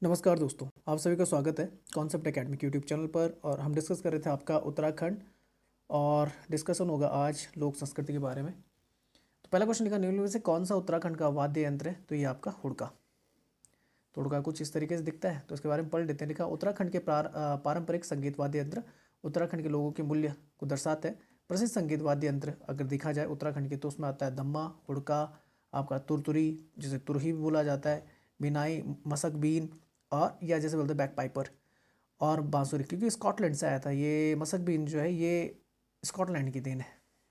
नमस्कार दोस्तों, आप सभी का स्वागत है कॉन्सेप्ट एकेडमी यूट्यूब चैनल पर। और हम डिस्कस कर रहे थे आपका उत्तराखंड, और डिस्कशन होगा आज लोक संस्कृति के बारे में। तो पहला क्वेश्चन लिखा, निम्न में से कौन सा उत्तराखंड का वाद्य यंत्र है? तो ये आपका हुड़का। तो हुड़का कुछ इस तरीके से दिखता है, तो इसके बारे में पढ़ लेते हैं। लिखा, उत्तराखंड के पारंपरिक संगीत वाद्य यंत्र उत्तराखंड के लोगों के मूल्य को दर्शाते हैं। प्रसिद्ध संगीत वाद्य यंत्र अगर देखा जाए उत्तराखंड के, तो उसमें आता है दम्मा, हुड़का, आपका तुरतुरी जिसे तुरही भी बोला जाता है, बिनाई, मसक बीन, और या जैसे बोलते हैं बैक पाइपर, और बांसुरी। क्योंकि स्कॉटलैंड से आया था ये मसक बीन जो है, ये स्कॉटलैंड की देन है।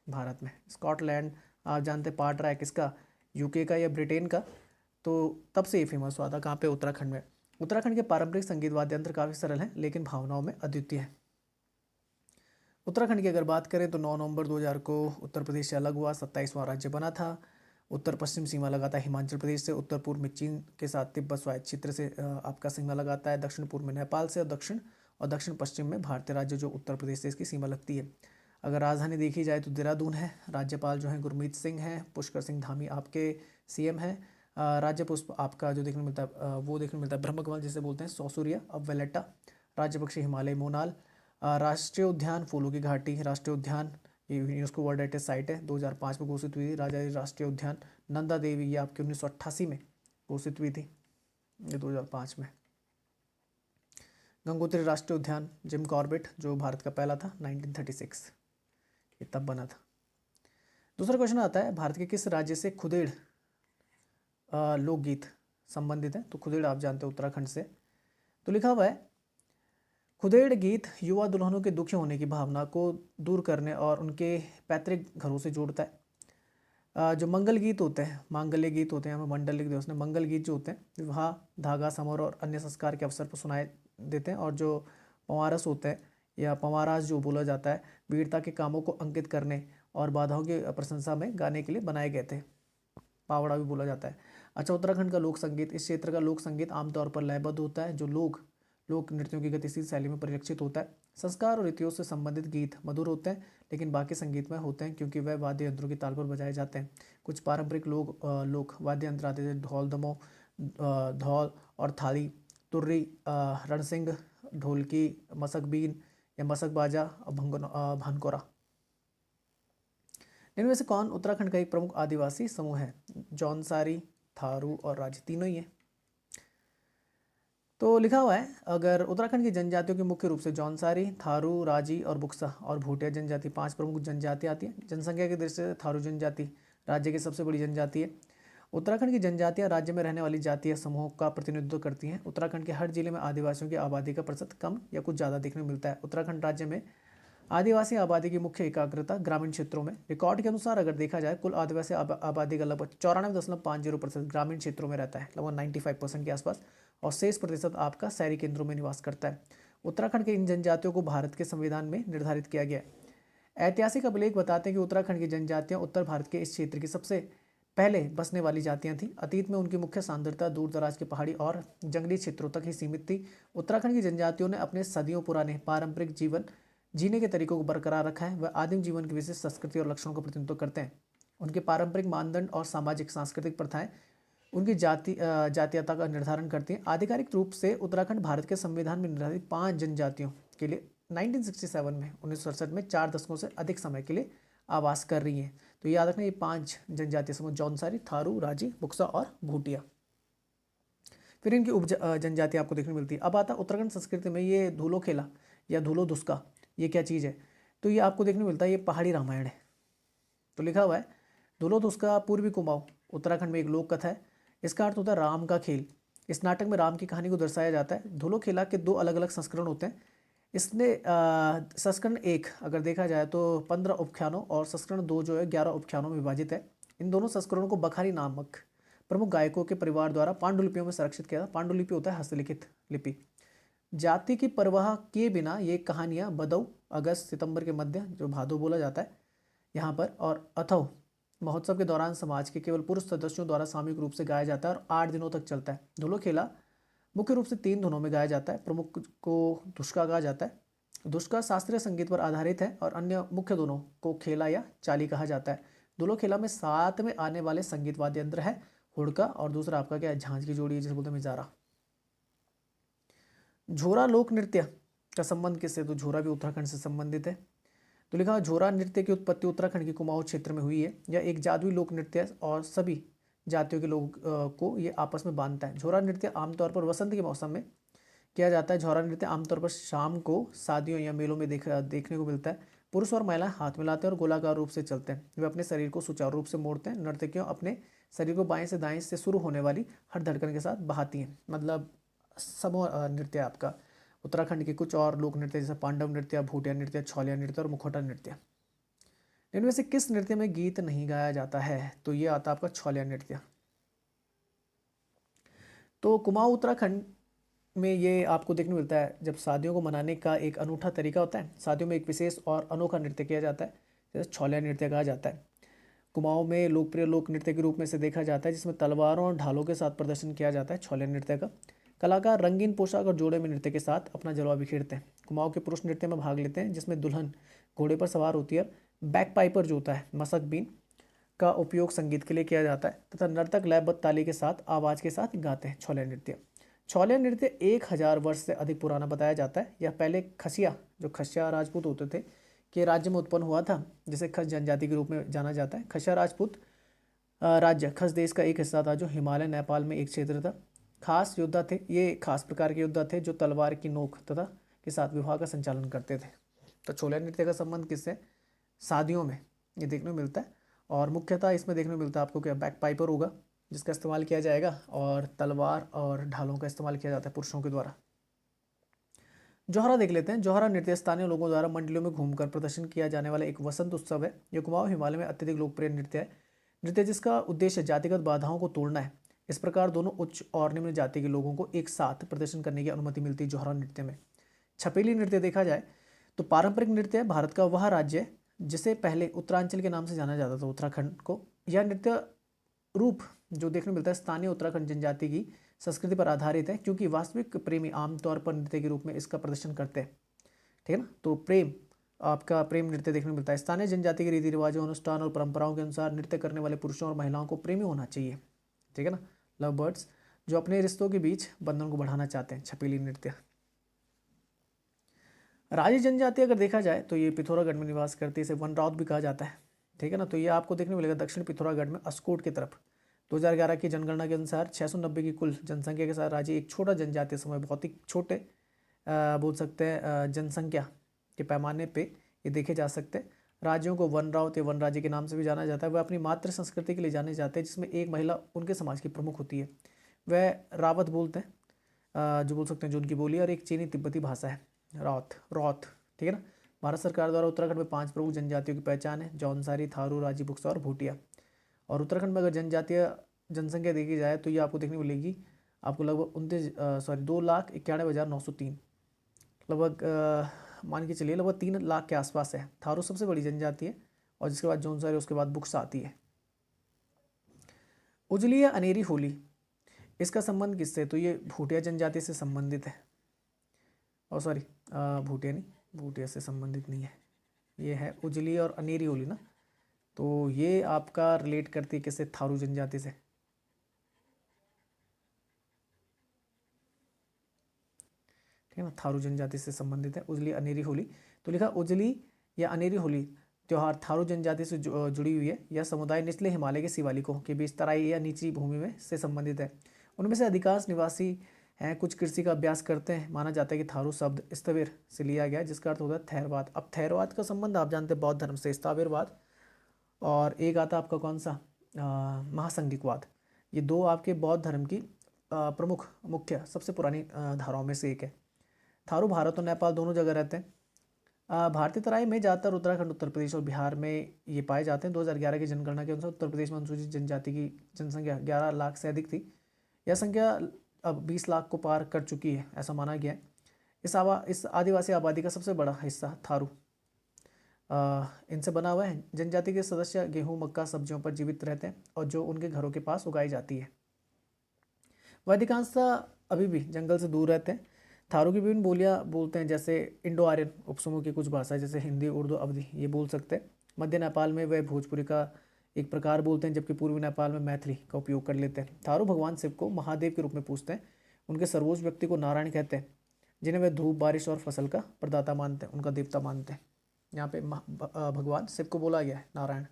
भारत में स्कॉटलैंड, आप जानते हैं पार्ट रहा है किसका, यूके का या ब्रिटेन का। तो तब से ये फेमस हुआ था कहाँ पे, उत्तराखंड में। उत्तराखंड के पारंपरिक संगीत वाद्य यंत्र काफ़ी सरल हैं लेकिन भावनाओं में अद्वितीय है। उत्तराखंड की अगर बात करें तो 9 नवंबर 2000 को उत्तर प्रदेश से अलग हुआ, 27वां राज्य बना था। उत्तर पश्चिम सीमा लगाता है हिमाचल प्रदेश से, उत्तर पूर्व में चीन के साथ तिब्बत स्वायत्त क्षेत्र से आपका सीमा लगाता है, दक्षिण पूर्व में नेपाल से, और दक्षिण पश्चिम में भारतीय राज्य जो उत्तर प्रदेश से इसकी सीमा लगती है। अगर राजधानी देखी जाए तो देहरादून है। राज्यपाल जो है गुरमीत सिंह हैं। पुष्कर सिंह धामी आपके सीएम हैं। राज्य पुष्प आपका जो देखने को मिलता है वो देखने को मिलता है ब्रह्मकमल जिसे बोलते हैं, सौसूरिया अब वेलेटा। राज्य पक्षी हिमालय मोनाल। राष्ट्रीय उद्यान फूलों की घाटी राष्ट्रीय उद्यान, ये यूनेस्को वर्ल्ड हेरिटेज साइट है, 2005 में घोषित हुई थी। राजा राष्ट्रीय उद्यान नंदा देवी, ये आपके 1988 में घोषित हुई थी, ये 2005 में। गंगोत्री राष्ट्रीय उद्यान जिम कॉर्बेट जो भारत का पहला था, 1936, ये तब बना था। दूसरा क्वेश्चन आता है, भारत के किस राज्य से खुदेड़ लोकगीत संबंधित है? तो खुदेड़ आप जानते हैं उत्तराखंड से। तो लिखा हुआ है, खुदेड़ गीत युवा दुल्हनों के दुखी होने की भावना को दूर करने और उनके पैतृक घरों से जोड़ता है। जो मंगल गीत होते हैं, मांगल्य गीत होते हैं, हमें मंडल लिख दिया उसने, मंगल गीत जो होते हैं विवाह, धागा, समारोह और अन्य संस्कार के अवसर पर सुनाए देते हैं। और जो पंवारस होते हैं या पंवारास जो बोला जाता है, वीरता के कामों को अंकित करने और बाधाओं की प्रशंसा में गाने के लिए बनाए गए थे। पावड़ा भी बोला जाता है। अच्छा, उत्तराखंड का लोक संगीत, इस क्षेत्र का लोक संगीत आमतौर पर लयबद्ध होता है, जो लोक नृत्यों की गतिशील शैली में परिलक्षित होता है। संस्कार और रीतियों से संबंधित गीत मधुर होते हैं लेकिन बाकी संगीतमय होते हैं क्योंकि वह वाद्य यंत्रों की ताल पर बजाए जाते हैं। कुछ पारंपरिक लोक वाद्य यंत्र आते थे, ढोल दमो, धौल और थाली, तुर्री, रणसिंग, ढोलकी, मसक बीन या मसक बाजा और भनकोरा। इनमें से कौन उत्तराखंड का एक प्रमुख आदिवासी समूह है? जौनसारी, थारू और राजी, तीनों ही है। तो लिखा हुआ है, अगर उत्तराखंड की जनजातियों के मुख्य रूप से जौनसारी, थारू, राजी और बुक्सा और भूटिया जनजाति 5 प्रमुख जनजाति आती हैं। जनसंख्या की दृष्टि से थारू जनजाति राज्य की सबसे बड़ी जनजाति है। उत्तराखंड की जनजातियां राज्य में रहने वाली जातीय समूहों का प्रतिनिधित्व करती हैं। उत्तराखंड के हर जिले में आदिवासियों की आबादी का प्रतिशत कम या कुछ ज़्यादा देखने को मिलता है। उत्तराखंड राज्य में आदिवासी आबादी की मुख्य एकाग्रता ग्रामीण क्षेत्रों में। रिकॉर्ड के अनुसार अगर देखा जाए, कुल आदिवासी आबादी का लगभग 94.50% ग्रामीण क्षेत्रों में रहता है, लगभग 95% के आसपास, और शेष प्रतिशत आपका शहरी केंद्रों में निवास करता है। उत्तराखंड के इन जनजातियों को भारत के संविधान में निर्धारित किया गया है। ऐतिहासिक अभिलेख बताते हैं कि उत्तराखंड की जनजातियां उत्तर भारत के इस क्षेत्र की सबसे पहले बसने वाली जातियां थीं। अतीत में उनकी मुख्य सांद्रता दूर दराज के पहाड़ी और जंगली क्षेत्रों तक ही सीमित थी। उत्तराखंड की जनजातियों ने अपने सदियों पुराने पारंपरिक जीवन जीने के तरीकों को बरकरार रखा है। वह आदिम जीवन की विशेष संस्कृति और लक्षणों का प्रतिनिधित्व करते हैं। उनके पारंपरिक मानदंड और सामाजिक सांस्कृतिक प्रथाएं उनकी जातीयता का निर्धारण करती हैं। आधिकारिक रूप से उत्तराखंड भारत के संविधान में निर्धारित 5 जनजातियों के लिए 1967 में 1967 में 4 दशकों से अधिक समय के लिए आवास कर रही हैं। तो याद रखना, ये 5 जनजातीय समूह जौनसारी, थारू, राजी, बुक्सा और भूटिया। फिर इनकी उप जनजाति आपको देखने को मिलती है। अब आता उत्तराखंड संस्कृति में ये धूलो खेला या धूलो दुस्का, ये क्या चीज़ है? तो ये आपको देखने को मिलता है, ये पहाड़ी रामायण है। तो लिखा हुआ है, धूलो दुस्का पूर्वी कुमाऊं उत्तराखंड में एक लोक कथा है। इसका अर्थ होता है राम का खेल। इस नाटक में राम की कहानी को दर्शाया जाता है। धूलो खेला के 2 अलग अलग संस्करण होते हैं। इसने संस्करण 1 अगर देखा जाए तो 15 उपख्यानों, और संस्करण 2 जो है 11 उपख्यानों में विभाजित है। इन दोनों संस्करणों को बखारी नामक प्रमुख गायकों के परिवार द्वारा पांडुलिपियों में संरक्षित किया था। पांडुलिपि होता है हस्तलिखित लिपि। जाति की परवाह किए बिना ये कहानियाँ बदऊ अगस्त सितंबर के मध्य, जो भादो बोला जाता है यहाँ पर, और अथव महोत्सव के दौरान समाज के केवल पुरुष सदस्यों द्वारा सामूहिक रूप से गाया जाता है और 8 दिनों तक चलता है। धुलो खेला मुख्य रूप से 3 धुनों में गाया जाता है। प्रमुख को धुष्का कहा जाता है। धुष्का शास्त्रीय संगीत पर आधारित है और अन्य मुख्य धुनों को खेला या चाली कहा जाता है। धुलो खेला में साथ में आने वाले संगीत वाद्य यंत्र है हुड़का, और दूसरा आपका क्या है, झांझ की जोड़ी जिसे बोलते हैं मिजारा। झोरा लोक नृत्य का संबंध किससे? तो झोरा भी उत्तराखंड से संबंधित है। तो लिखा झोरा नृत्य की उत्पत्ति उत्तराखंड के कुमाऊं क्षेत्र में हुई है। यह एक जादुई लोक नृत्य है और सभी जातियों के लोग को ये आपस में बांधता है। झोरा नृत्य आमतौर पर वसंत के मौसम में किया जाता है। झोरा नृत्य आमतौर पर शाम को शादियों या मेलों में देखने को मिलता है। पुरुष और महिलाएं हाथ मिलाते हैं और गोलाकार रूप से चलते हैं। वे अपने शरीर को सुचारू रूप से मोड़ते हैं। नर्तकियों अपने शरीर को बाएं से दाएं से शुरू होने वाली हर धड़कन के साथ बहाती हैं। मतलब समूह नृत्य आपका उत्तराखंड के कुछ और लोक नृत्य जैसे पांडव नृत्य, भूटिया नृत्य, छोलिया नृत्य और मुखौटा नृत्य। इनमें से किस नृत्य में गीत नहीं गाया जाता है? तो ये आता है आपका छोलिया नृत्य। तो कुमाऊं उत्तराखंड में ये आपको देखने को मिलता है जब शादियों को मनाने का एक अनूठा तरीका होता है। शादियों में एक विशेष और अनोखा नृत्य किया जाता है, जैसे छोलिया नृत्य कहा जाता है। कुमाऊं में लोकप्रिय लोक नृत्य के रूप में से देखा जाता है, जिसमें तलवारों और ढालों के साथ प्रदर्शन किया जाता है छोलिया नृत्य का। कलाकार रंगीन पोशाक और जोड़े में नृत्य के साथ अपना जलवा बिखेरते हैं। कुमाऊं के पुरुष नृत्य में भाग लेते हैं, जिसमें दुल्हन घोड़े पर सवार होती है। बैक पाइपर जो होता है मसक बीन का उपयोग संगीत के लिए किया जाता है तथा नर्तक लयबद्ध ताली के साथ आवाज के साथ गाते हैं छोलिया नृत्य। छोलिया नृत्य 1000 वर्ष से अधिक पुराना बताया जाता है। यह पहले खसिया जो खसिया राजपूत होते थे के राज्य में उत्पन्न हुआ था, जिसे खस जनजाति के रूप में जाना जाता है। खसिया राजपूत राज्य खस देश का एक हिस्सा था जो हिमालय नेपाल में एक क्षेत्र था। खास योद्धा थे, ये खास प्रकार के योद्धा थे जो तलवार की नोक तथा के साथ विवाह का संचालन करते थे। तो छोलिया नृत्य का संबंध किससे? शादियों में ये देखने को मिलता है। और मुख्यतः इसमें देखने को मिलता है आपको क्या बैक पाइपर होगा जिसका इस्तेमाल किया जाएगा, और तलवार और ढालों का इस्तेमाल किया जाता है पुरुषों के द्वारा। जोहरा देख लेते हैं। जोहरा नृत्य स्थानीय लोगों द्वारा मंडलियों में घूमकर प्रदर्शन किया जाने वाला एक वसंत उत्सव है। यह कुमाऊं हिमालय में अत्यधिक लोकप्रिय नृत्य है। नृत्य जिसका उद्देश्य जातिगत बाधाओं को तोड़ना है। इस प्रकार दोनों उच्च और निम्न जाति के लोगों को एक साथ प्रदर्शन करने की अनुमति मिलती है जोहरा नृत्य में। छपेली नृत्य देखा जाए तो पारंपरिक नृत्य भारत का वह राज्य है जिसे पहले उत्तरांचल के नाम से जाना जाता था, उत्तराखंड को। यह नृत्य रूप जो देखने को मिलता है स्थानीय उत्तराखंड जनजाति की संस्कृति पर आधारित है, क्योंकि वास्तविक प्रेमी आमतौर पर नृत्य के रूप में इसका प्रदर्शन करते हैं। ठीक है ना। तो प्रेम आपका प्रेम नृत्य देखने को मिलता है। स्थानीय जनजाति के रीति रिवाजों, अनुष्ठान और परंपराओं के अनुसार नृत्य करने वाले पुरुषों और महिलाओं को प्रेमी होना चाहिए। ठीक है ना। लव बर्ड्स जो अपने रिश्तों के बीच बंधन को बढ़ाना चाहते हैं। छपेली नृत्य। राजी जनजाति अगर देखा जाए तो ये पिथौरागढ़ में निवास करती है, इसे वन राउत भी कहा जाता है। ठीक है ना। तो ये आपको देखने को मिलेगा दक्षिण पिथौरागढ़ में अस्कोट की तरफ। 2011 की जनगणना के अनुसार 690 की कुल जनसंख्या के साथ राजी एक छोटा जनजातीय समूह, बहुत ही छोटे बोल सकते हैं जनसंख्या के पैमाने पे ये देखे जा सकते हैं। राज्यों को वन राउत या वन राज्य के नाम से भी जाना जाता है। वह अपनी मातृ संस्कृति के लिए जाने जाते हैं, जिसमें एक महिला उनके समाज की प्रमुख होती है। वह रावत बोलते हैं जो बोल सकते हैं जो उनकी बोली, और एक चीनी तिब्बती भाषा है रौत रौत। ठीक है ना। भारत सरकार द्वारा उत्तराखंड में 5 प्रमुख जनजातियों की पहचान है: जौनसारी, थारू, राजी, बुक्सा और भूटिया। और उत्तराखंड में अगर जनजातीय जनसंख्या देखी जाए तो ये आपको देखने को मिलेगी आपको लगभग 2,91,91,903, लगभग मान के चलिए लगभग 3 लाख के आसपास है। थारू सबसे बड़ी जनजाति है और जिसके बाद जौनसारी, उसके बाद बुक्सा आती है। उजली या अनेरी होली, इसका संबंध किससे? तो ये भूटिया जनजाति से संबंधित है। और सॉरी भूटिया नहीं, भूटिया से संबंधित नहीं है। ये है उजली और अनेरी होली ना। तो ये आपका रिलेट करती है किससे? थारू जनजाति से। ठीक है ना। थारू जनजाति से संबंधित है उजली अनेरी होली। तो लिखा उजली या अनेरी होली त्यौहार थारू जनजाति से जुड़ी हुई है। यह समुदाय निचले हिमालय के शिवालिकों के बीच तराई या निचली भूमि में से संबंधित है। उनमें से अधिकांश निवासी हैं, कुछ कृषि का अभ्यास करते हैं। माना जाता है कि थारू शब्द स्थविर से लिया गया है, जिसका अर्थ होता है थैरवाद। अब थैरवाद का संबंध आप जानते हैं बौद्ध धर्म से, स्थाविरवाद, और एक आता आपका कौन सा महासंघिकवाद। ये दो आपके बौद्ध धर्म की प्रमुख मुख्य सबसे पुरानी धाराओं में से एक है। थारू भारत और नेपाल दोनों जगह रहते हैं। भारतीय तराई में ज़्यादातर उत्तराखंड, उत्तर प्रदेश और बिहार में ये पाए जाते हैं। 2011 की जनगणना के अनुसार उत्तर प्रदेश में अनुसूचित जनजाति की जनसंख्या 11 लाख से अधिक थी। यह संख्या अब 20 लाख को पार कर चुकी है, ऐसा माना गया है। इस आदिवासी आबादी का सबसे बड़ा हिस्सा थारू इनसे बना हुआ है। जनजाति के सदस्य गेहूं, मक्का, सब्जियों पर जीवित रहते हैं और जो उनके घरों के पास उगाई जाती है। वह अधिकांशतः अभी भी जंगल से दूर रहते हैं। थारू की विभिन्न बोलियां बोलते हैं, जैसे इंडो आर्यन उपसमूह की कुछ भाषाएं जैसे हिंदी, उर्दू, अवधी ये बोल सकते हैं। मध्य नेपाल में वह भोजपुरी का एक प्रकार बोलते हैं, जबकि पूर्वी नेपाल में मैथिली का उपयोग कर लेते हैं। थारू भगवान शिव को महादेव के रूप में पूजते हैं। उनके सर्वोच्च व्यक्ति को नारायण कहते हैं। जिन्हें वे धूप, बारिश और फसल का प्रदाता मानते हैं, उनका देवता मानते हैं। यहाँ पे भगवान शिव को बोला गया है, नारायण।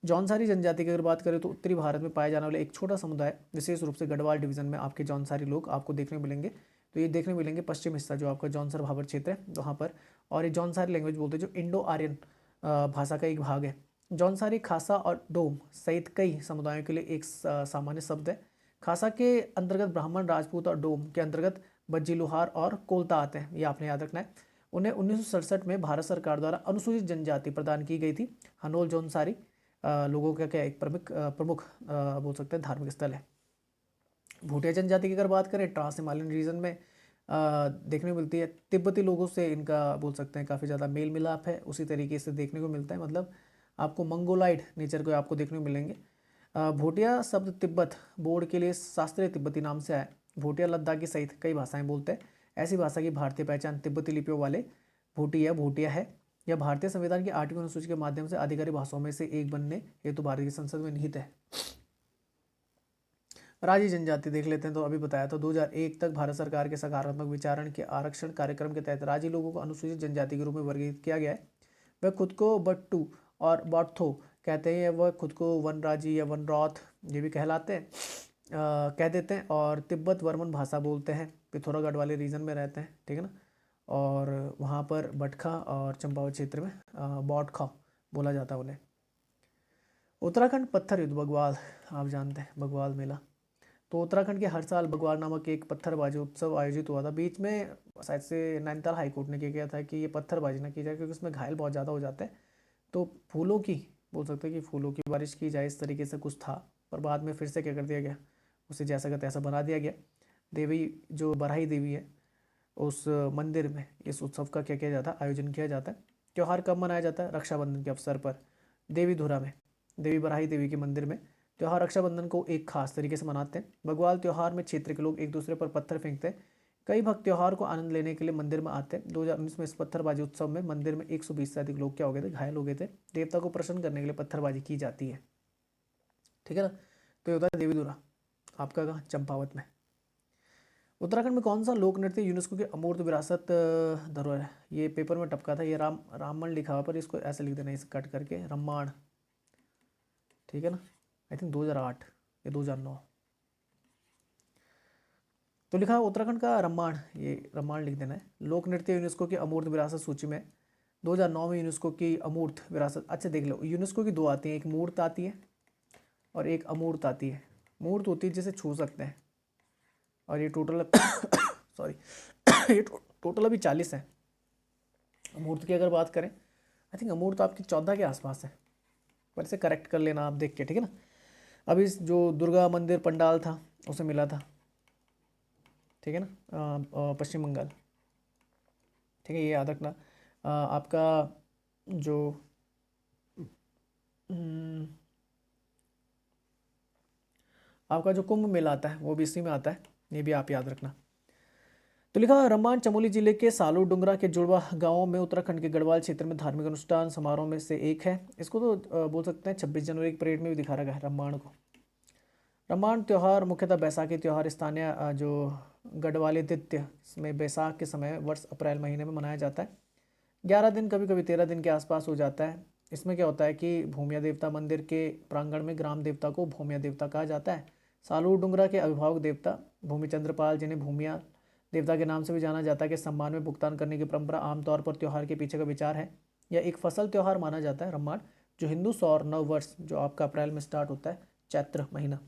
जौनसारी जनजाति की अगर बात करें तो उत्तरी भारत में पाए जाने वाले एक छोटा समुदाय, विशेष रूप से गढ़वाल डिवीजन में आपके जौनसारी लोग आपको देखने को मिलेंगे। तो ये देखने को मिलेंगे पश्चिम हिस्सा जो आपका जौनसर भाबर क्षेत्र है वहाँ पर। और ये जौनसारी लैंग्वेज बोलते हैं, जो इंडो आर्यन भाषा का एक भाग है। जौनसारी खासा और डोम सहित कई समुदायों के लिए एक सामान्य शब्द है। खासा के अंतर्गत ब्राह्मण, राजपूत और डोम के अंतर्गत बज्जी, लोहार और कोलता आते हैं, ये आपने याद रखना है। उन्हें 1967 में भारत सरकार द्वारा अनुसूचित जनजाति प्रदान की गई थी। हनोल जौनसारी लोगों का क्या एक प्रमुख बोल सकते हैं धार्मिक स्थल है। भूटिया जनजाति की अगर बात करें, ट्रांस हिमालयन रीजन में देखने को मिलती है। तिब्बती लोगों से इनका बोल सकते हैं काफ़ी ज़्यादा मेल मिलाप है, उसी तरीके से देखने को मिलता है, मतलब आपको मंगोलाइड नेचर को आपको देखने को मिलेंगे। भूटिया शब्द तिब्बत बोर्ड के लिए शास्त्रीय तिब्बती नाम से आया। भूटिया लद्दाखी सहित कई भाषाएं बोलते हैं। ऐसी भाषा की भारतीय पहचान तिब्बती लिपियों वाले भूटिया है। यह भारतीय संविधान की 8वीं अनुसूची के माध्यम से आधिकारिक भाषाओं में से एक बनने हेतु भारत की संसद में निहित है। राजी जनजाति देख लेते हैं। तो अभी बताया था 2001 तक भारत सरकार के सकारात्मक विचारण के आरक्षण कार्यक्रम के तहत राजी लोगों को अनुसूचित जनजाति के रूप में वर्गीकृत किया गया है। वह खुद को बट्टू और बॉर्थो कहते हैं, वह खुद को वनराजी या वनरौत ये भी कहलाते हैं कह देते हैं। और तिब्बत वर्मन भाषा बोलते हैं, पिथौरागढ़ वाले रीजन में रहते हैं, ठीक है ना। और वहाँ पर बटखा और चंपावत क्षेत्र में बौटखा बोला जाता है उन्हें। उत्तराखंड पत्थर युद्ध बगवाल, आप जानते हैं बगवाल मेला। तो उत्तराखंड के हर साल बगवाल नामक एक पत्थरबाजी उत्सव आयोजित हुआ था। बीच में शायद से नैनीताल हाईकोर्ट ने किया था कि ये पत्थरबाजी ना की जाए, क्योंकि उसमें घायल बहुत ज़्यादा हो जाते हैं। तो फूलों की बोल सकते हैं कि फूलों की बारिश की जाए, इस तरीके से कुछ था। पर बाद में फिर से क्या कर दिया गया, उसे जैसा का तैसा बना दिया गया। देवी जो बराही देवी है, उस मंदिर में इस उत्सव का क्या किया जाता है, आयोजन किया जाता है। त्यौहार कब मनाया जाता है, रक्षाबंधन के अवसर पर देवीधुरा में, देवी बराही देवी के मंदिर में त्यौहार रक्षाबंधन को एक खास तरीके से मनाते हैं। बगवाल त्यौहार में क्षेत्र के लोग एक दूसरे पर पत्थर फेंकते हैं। कई भक्त त्यौहार को आनंद लेने के लिए मंदिर में आते हैं। 2019 में इस पत्थरबाजी उत्सव में मंदिर में 120 से अधिक लोग क्या हो गए थे, घायल हो गए थे। देवता को प्रसन्न करने के लिए पत्थरबाजी की जाती है, ठीक है ना। तो ये होता है देवीधुरा, आपका कहाँ, चंपावत में। उत्तराखंड में कौन सा लोक नृत्य यूनेस्को की अमूर्त विरासत धरोहर है। ये पेपर में टपका था, ये राममण लिखा हुआ, पर इसको ऐसे लिख देना, इसे कट करके रम्माण, ठीक है ना। आई थिंक 2008 या 2009 तो लिखा उत्तराखंड का रम्माण, ये रम्माण लिख देना है। लोक नृत्य यूनेस्को की अमूर्त विरासत सूची में 2009 में यूनेस्को की अमूर्त विरासत। अच्छा देख लो, यूनेस्को की दो आती हैं, एक मूर्त आती है और एक अमूर्त आती है। मूर्त होती है जिसे छू सकते हैं, और ये टोटल सॉरी ये टोटल अभी 40 है। अमूर्त की अगर बात करें, आई थिंक अमूर्त आपकी 14 के आसपास है, पर इसे करेक्ट कर लेना आप देख के, ठीक है ना। अभी जो दुर्गा मंदिर पंडाल था उसे मिला था, ठीक है ना, पश्चिम बंगाल, ठीक है, ये याद रखना। आपका जो आपका जो कुंभ मेला आता है वो भी इसी में आता है, ये भी आप याद रखना। तो लिखा रम्माण चमोली जिले के सालू डुंगरा के जुड़वा गांवों में उत्तराखंड के गढ़वाल क्षेत्र में धार्मिक अनुष्ठान समारोह में से एक है। इसको तो बोल सकते हैं 26 जनवरी की परेड में भी दिखा रखा है रम्माण को। रम्माण त्यौहार मुख्यतः बैसाखी त्यौहार स्थानीय जो गढ़वाली दित्य में बैसाख के समय वर्ष अप्रैल महीने में मनाया जाता है। 11 दिन, कभी कभी 13 दिन के आसपास हो जाता है। इसमें क्या होता है कि भूमिया देवता मंदिर के प्रांगण में ग्राम देवता को भूमिया देवता कहा जाता है। सालू डुंगरा के अभिभावक देवता भूमिचंद्रपाल, जिन्हें भूमिया देवता के नाम से भी जाना जाता है, के सम्मान में भुगतान करने की परंपरा आमतौर पर त्यौहार के पीछे का विचार है। यह एक फसल त्यौहार माना जाता है रम्माण, जो हिंदू सौर नव वर्ष जो आपका अप्रैल में स्टार्ट होता है, चैत्र महीना,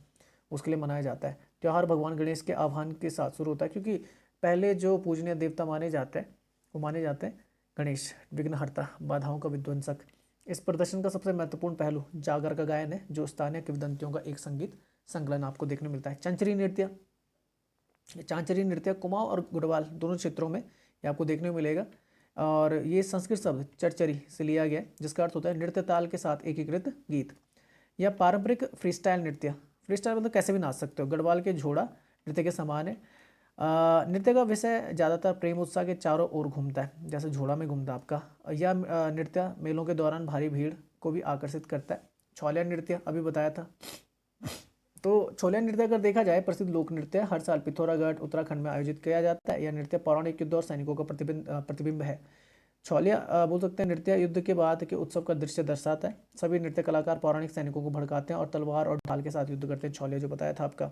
उसके लिए मनाया जाता है। त्यौहार भगवान गणेश के आह्वान के साथ शुरू होता है, क्योंकि पहले जो पूजनीय देवता माने जाते हैं वो माने जाते हैं गणेश, विघ्नहर्ता, बाधाओं का विध्वंसक। इस प्रदर्शन का सबसे महत्वपूर्ण पहलू जागर का गायन है, जो स्थानीय किंवदंतियों का एक संगीत संकलन आपको देखने को मिलता है। चंचरी नृत्य, चांचरी नृत्य कुमाऊं और गुड़वाल दोनों क्षेत्रों में ये आपको देखने को मिलेगा। और ये संस्कृत शब्द चरचरी से लिया गया, जिसका अर्थ होता है नृत्य ताल के साथ एकीकृत गीत। यह पारंपरिक फ्रीस्टाइल नृत्य, फ्रीस्टाइल मतलब कैसे भी नाच सकते हो, गढ़वाल के झोड़ा नृत्य के समान है। नृत्य का विषय ज़्यादातर प्रेम उत्साह के चारों ओर घूमता है, जैसे झोड़ा में घूमता है आपका। यह नृत्य मेलों के दौरान भारी भीड़ को भी आकर्षित करता है। छौलिया नृत्य अभी बताया था, तो छोलिया नृत्य अगर देखा जाए प्रसिद्ध लोक नृत्य हर साल पिथौरागढ़ उत्तराखंड में आयोजित किया जाता है। यह नृत्य पौराणिक युद्ध और सैनिकों का प्रतिबिंब है। छोलिया बोल सकते हैं नृत्य युद्ध के बाद के उत्सव का दृश्य दर्शाता है। सभी नृत्य कलाकार पौराणिक सैनिकों को भड़काते हैं और तलवार और ढाल के साथ युद्ध करते हैं। छोलिया जो बताया था आपका,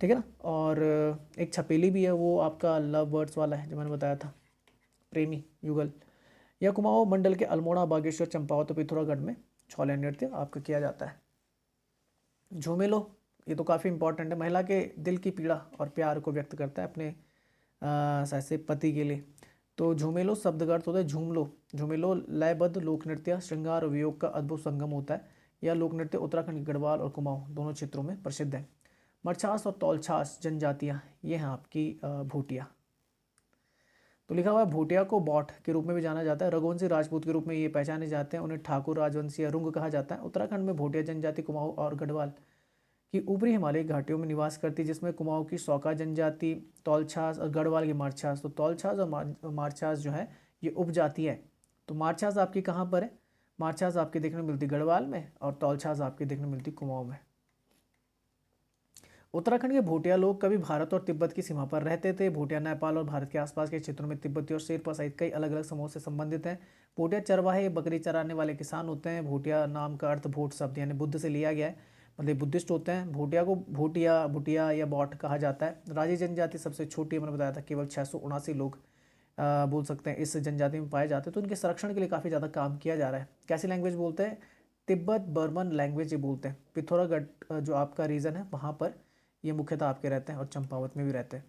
ठीक है ना। और एक छपेली भी है, वो आपका लव बर्ड्स वाला है जो मैंने बताया था, प्रेमी युगल। यह कुमाऊं मंडल के अल्मोड़ा, बागेश्वर, चंपावत और पिथौरागढ़ में छोलिया नृत्य आपका किया जाता है। झूमेलो, ये तो काफ़ी इंपॉर्टेंट है, महिला के दिल की पीड़ा और प्यार को व्यक्त करता है अपने ऐसे पति के लिए। तो झूमेलो शब्द का अर्थ होता है झूम लो। झूमेलो लयबद्ध लोक नृत्य श्रृंगार और वियोग का अद्भुत संगम होता है। यह लोक नृत्य उत्तराखंड के गढ़वाल और कुमाऊं दोनों क्षेत्रों में प्रसिद्ध है। मरछास और तौलछास जनजातियाँ, ये हैं आपकी भूटिया। तो लिखा हुआ है भूटिया को बौठ के रूप में भी जाना जाता है। रघुवंशी राजपूत के रूप में ये पहचाने जाते हैं। उन्हें ठाकुर, राजवंशी या रुंग कहा जाता है। उत्तराखंड में भूटिया जनजाति कुमाऊं और गढ़वाल की ऊपरी हिमालयी घाटियों में निवास करती है, जिसमें कुमाऊं की सौका जनजाति, तौलछास और गढ़वाल की मारछास। तो तौलछास और मारछास जो है ये उपजाति है। तो मारछास आपकी कहाँ पर है? मारछास आपकी देखने मिलती गढ़वाल में और तौलछास आपकी देखने मिलती कुमाऊं में। उत्तराखंड के भूटिया लोग कभी भारत और तिब्बत की सीमा पर रहते थे। भूटिया नेपाल और भारत के आसपास के क्षेत्रों में तिब्बती और शेरपा सहित कई अलग अलग समूहों से संबंधित हैं। भूटिया चरवाहे, बकरी चराने वाले किसान होते हैं। भूटिया नाम का अर्थ भूट शब्द यानी बुद्ध से लिया गया है, मतलब बुद्धिस्ट होते हैं। भूटिया को भूटिया, भूटिया या बौट कहा जाता है। राजी जनजाति सबसे छोटी है, मैंने बताया था, केवल 679 लोग बोल सकते हैं इस जनजाति में पाए जाते हैं। तो इनके संरक्षण के लिए काफ़ी ज़्यादा काम किया जा रहा है। कैसी लैंग्वेज बोलते हैं? तिब्बत बर्मन लैंग्वेज ये बोलते हैं। पिथौरागढ़ जो आपका रीजन है वहाँ पर ये मुख्यतः आपके रहते हैं और चंपावत में भी रहते हैं।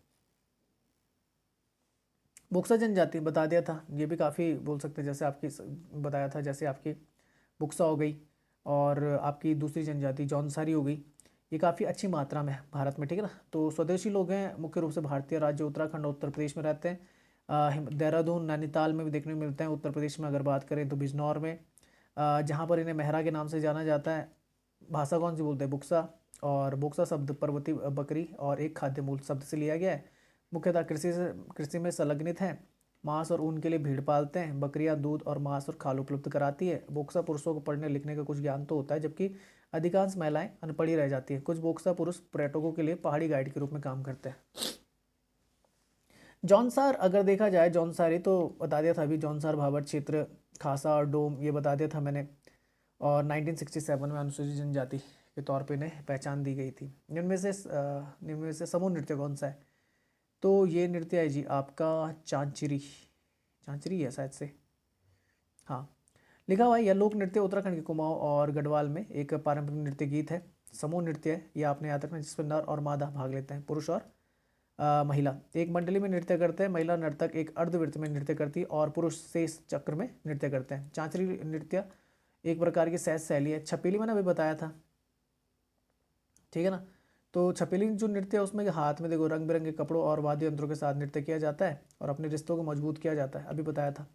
बुक्सा जनजाति बता दिया था, ये भी काफ़ी बोल सकते हैं, जैसे आपकी बताया था, जैसे आपकी बुक्सा हो गई और आपकी दूसरी जनजाति जौनसारी हो गई। ये काफ़ी अच्छी मात्रा में है भारत में, ठीक है ना। तो स्वदेशी लोग हैं, मुख्य रूप से भारतीय राज्य उत्तराखंड और उत्तर प्रदेश में रहते हैं। देहरादून, नैनीताल में भी देखने को मिलते हैं। उत्तर प्रदेश में अगर बात करें तो बिजनौर में, जहाँ पर इन्हें मेहरा के नाम से जाना जाता है। भाषा कौन सी बोलते हैं? बुक्सा। और बुक्सा शब्द पर्वतीय बकरी और एक खाद्य मूल शब्द से लिया गया है। मुख्यतः कृषि में संलग्नित हैं। मांस और ऊन के लिए भीड़ पालते हैं। बकरियां दूध और मांस और खाल उपलब्ध कराती है। बोक्सा पुरुषों को पढ़ने लिखने का कुछ ज्ञान तो होता है, जबकि अधिकांश महिलाएं अनपढ़ी रह जाती हैं। कुछ बोक्सा पुरुष पर्यटकों के लिए पहाड़ी गाइड के रूप में काम करते हैं। जौनसार अगर देखा जाए, जौनसारी तो बता दिया था अभी, जौनसार भाबर क्षेत्र, खासा और डोम ये बता दिया था मैंने। और 1967 में अनुसूचित जनजाति के तौर पे इन्हें पहचान दी गई थी। निम्न में से समूह नृत्य कौन सा है? तो ये नृत्य है जी आपका चांचरी। चांचरी है शायद से, हाँ। लिखा हुआ है यह लोक नृत्य उत्तराखंड के कुमाऊं और गढ़वाल में एक पारंपरिक नृत्य गीत है। समूह नृत्य है ये, आपने याद रखना, जिसमें नर और मादा भाग लेते हैं, पुरुष और महिला एक मंडली में नृत्य करते हैं। महिला नर्तक एक अर्धवृत्त में नृत्य करती है और पुरुष शेष चक्र में नृत्य करते हैं। चांचरी नृत्य एक प्रकार की सहज शैली है। छपेली मैंने अभी बताया था, ठीक है ना। तो छपेली जो नृत्य है उसमें हाथ में देखो रंग बिरंगे कपड़ों और वाद्य यंत्रों के साथ नृत्य किया जाता है और अपने रिश्तों को मजबूत किया जाता है, अभी बताया था।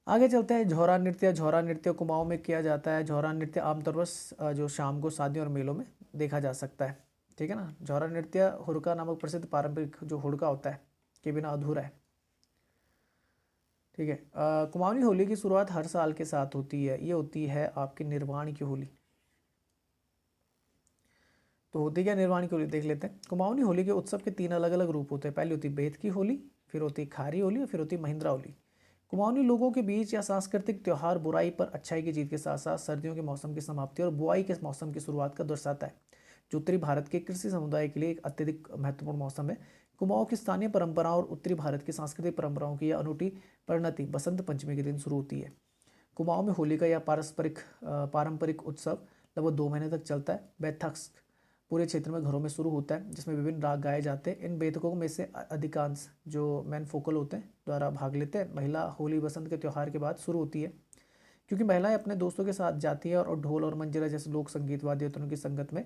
आगे चलते हैं। झोरा नृत्य। झोरा नृत्य कुमाऊं में किया जाता है। झोरा नृत्य आमतौर पर जो शाम को शादियों और मेलों में देखा जा सकता है, ठीक है ना। झोरा नृत्य हुड़का नामक प्रसिद्ध पारंपरिक जो हुड़का होता है के बिना अधूरा है, ठीक है। कुमाऊनी होली की शुरुआत हर साल के साथ होती है। ये होती है आपकी निर्वाण की होली। तो होती क्या निर्वाण की होली, देख लेते हैं। कुमाऊनी होली के उत्सव के 3 अलग अलग रूप होते हैं। पहली होती बेत की होली, फिर होती खारी होली और फिर होती महिंद्रा होली। कुमाऊनी लोगों के बीच यह सांस्कृतिक त्यौहार बुराई पर अच्छाई की जीत के साथ साथ सर्दियों के मौसम की समाप्ति और बुआई के मौसम की शुरुआत का दर्शाता है, जो उत्तरी भारत के कृषि समुदाय के लिए एक अत्यधिक महत्वपूर्ण मौसम है। कुमाऊं की स्थानीय परंपराओं और उत्तरी भारत की सांस्कृतिक परंपराओं की यह अनूठी परिणति बसंत पंचमी के दिन शुरू होती है। कुमाऊं में होली का यह पारंपरिक उत्सव लगभग 2 महीने तक चलता है। बैठक पूरे क्षेत्र में घरों में शुरू होता है, जिसमें विभिन्न राग गाए जाते हैं। इन बेतकों में से अधिकांश जो मैन फोकल होते हैं द्वारा भाग लेते हैं। महिला होली बसंत के त्यौहार के बाद शुरू होती है, क्योंकि महिलाएं अपने दोस्तों के साथ जाती है और ढोल और मंजीरा जैसे लोक संगीत वाद्य यंत्रों की संगत में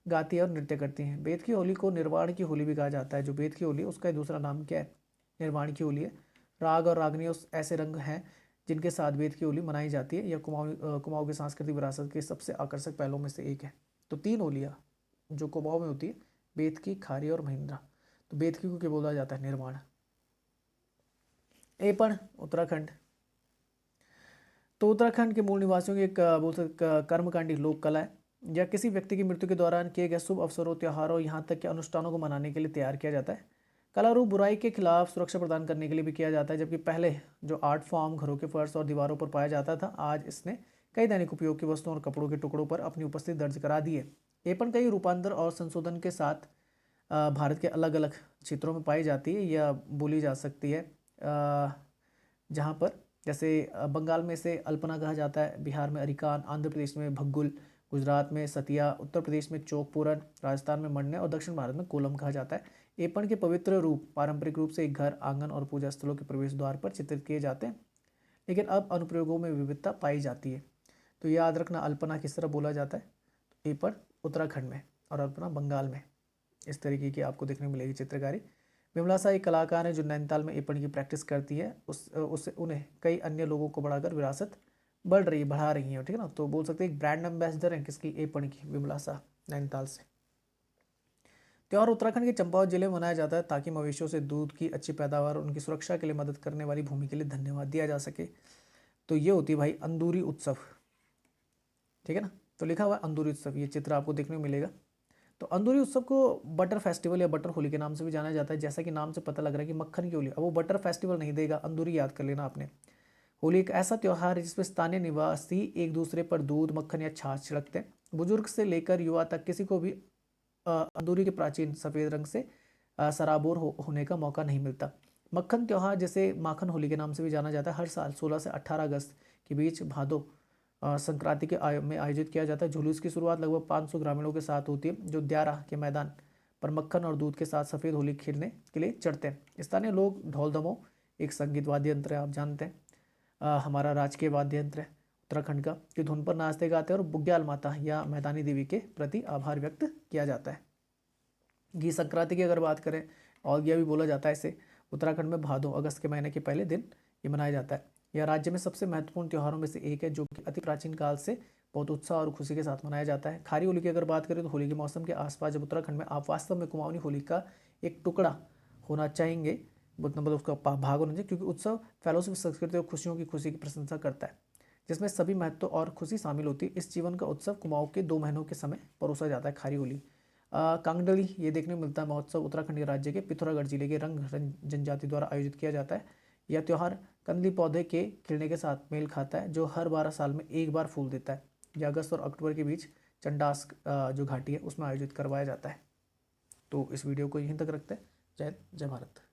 गाती है और नृत्य करती हैं। बेत की होली को निर्वाण की होली भी कहा जाता है। जो बेत की होली है उसका दूसरा नाम क्या है? निर्वाण की होली है। राग और रागनी ऐसे रंग हैं जिनके साथ बेत की होली मनाई जाती है। यह कुमाऊं की सांस्कृतिक विरासत के सबसे आकर्षक पहलों में से एक है। तो 3 होलियाँ जो कुमाऊं में होती है, बेत की, खारी और महिंद्रा। तो बेत की को क्या बोला जाता है? निर्वाण। एपण उत्तराखंड। तो उत्तराखंड के मूल निवासियों की एक बोल सकते कर्मकांडी लोक कला है। या किसी व्यक्ति की मृत्यु के दौरान किए गए शुभ अवसरों, त्योहारों, यहाँ तक कि अनुष्ठानों को मनाने के लिए तैयार किया जाता है। कला रूप बुराई के खिलाफ सुरक्षा प्रदान करने के लिए भी किया जाता है। जबकि पहले जो आर्ट फॉर्म घरों के फर्श और दीवारों पर पाया जाता था, आज इसने कई दैनिक उपयोग की वस्तुओं और कपड़ों के टुकड़ों पर अपनी उपस्थिति दर्ज करा दी है। एपन कई रूपांतर और संशोधन के साथ भारत के अलग अलग क्षेत्रों में पाई जाती है या बोली जा सकती है। जहाँ पर जैसे बंगाल में इसे अल्पना कहा जाता है, बिहार में अरिकान, आंध्र प्रदेश में भग्गुल, गुजरात में सतिया, उत्तर प्रदेश में चौक पूरन, राजस्थान में मन्ने और दक्षिण भारत में कोलम कहा जाता है। एपन के पवित्र रूप पारंपरिक रूप से एक घर, आंगन और पूजा स्थलों के प्रवेश द्वार पर चित्रित किए जाते हैं, लेकिन अब अनुप्रयोगों में विविधता पाई जाती है। तो याद रखना अल्पना किस तरह बोला जाता है। एपन उत्तराखंड में और अल्पना बंगाल में। इस तरीके की आपको देखने मिलेगी चित्रकारी। विमलासा एक कलाकार है जो नैनीताल में एपन की प्रैक्टिस करती है। उससे उन्हें कई अन्य लोगों को बढ़ाकर विरासत बढ़ा रही है, ठीक है ना। तो बोल सकते हैं एक ब्रांड एम्बेसडर है किसकी, एपन की, विमलासा, नैनीताल से। त्योहार उत्तराखंड के चंपावत जिले में मनाया जाता है ताकि मवेशियों से दूध की अच्छी पैदावार और उनकी सुरक्षा के लिए मदद करने वाली भूमि के लिए धन्यवाद दिया जा सके। तो ये होती है भाई अंदूरी उत्सव, ठीक है ना। तो लिखा हुआ है अंदूरी उत्सव, ये चित्र आपको देखने को मिलेगा। तो अंदूरी उत्सव को बटर फेस्टिवल या बटर होली के नाम से भी जाना जाता है। जैसा कि नाम से पता लग रहा है कि मक्खन की होली, अब वो बटर फेस्टिवल नहीं देगा, अंदूरी याद कर लेना आपने। होली एक ऐसा त्यौहार है जिसमें स्थानीय निवासी एक दूसरे पर दूध, मक्खन या छाछ छिड़कते हैं। बुजुर्ग से लेकर युवा तक किसी को भी अंदूरी के प्राचीन सफ़ेद रंग से सराबोर होने का मौका नहीं मिलता। मक्खन त्यौहार, जिसे माखन होली के नाम से भी जाना जाता है, हर साल 16 से 18 अगस्त के बीच भादो संक्रांति के में आयोजित किया जाता है। जुलूस की शुरुआत लगभग 500 ग्रामीणों के साथ होती है जो द्यारा के मैदान पर मक्खन और दूध के साथ सफ़ेद होली खेलने के लिए चढ़ते हैं। स्थानीय लोग ढोल दमो, एक संगीत वाद्य यंत्र है, आप जानते हैं, हमारा राजकीय वाद्य यंत्र है उत्तराखंड का, की धुन पर नाचते गाते हैं और बुग्याल माता या मैदानी देवी के प्रति आभार व्यक्त किया जाता है। घी संक्रांति की अगर बात करें, औगिया भी बोला जाता है इसे, उत्तराखंड में भादो अगस्त के महीने के पहले दिन ये मनाया जाता है। यह राज्य में सबसे महत्वपूर्ण त्योहारों में से एक है जो कि अति प्राचीन काल से बहुत उत्साह और खुशी के साथ मनाया जाता है। खारी होली की अगर बात करें तो होली के मौसम के आसपास जब उत्तराखंड में आप वास्तव में कुमाऊनी होली का एक टुकड़ा होना चाहेंगे, मतलब उसका भाग होना चाहिए, क्योंकि उत्सव फेलोशिप, संस्कृति और खुशियों की खुशी की प्रशंसा करता है, जिसमें सभी महत्व और खुशी शामिल होती है। इस जीवन का उत्सव कुमाऊं के 2 महीनों के समय परोसा जाता है, खारी होली। कांगडली ये देखने को मिलता है महोत्सव उत्तराखंड के राज्य के पिथौरागढ़ जिले के रंग जनजाति द्वारा आयोजित किया जाता है। यह त्यौहार कंदली पौधे के खिलने के साथ मेल खाता है जो हर 12 साल में एक बार फूल देता है। यह अगस्त और अक्टूबर के बीच चंडास जो घाटी है उसमें आयोजित करवाया जाता है। तो इस वीडियो को यहीं तक रखते हैं। जय हिंद, जय भारत।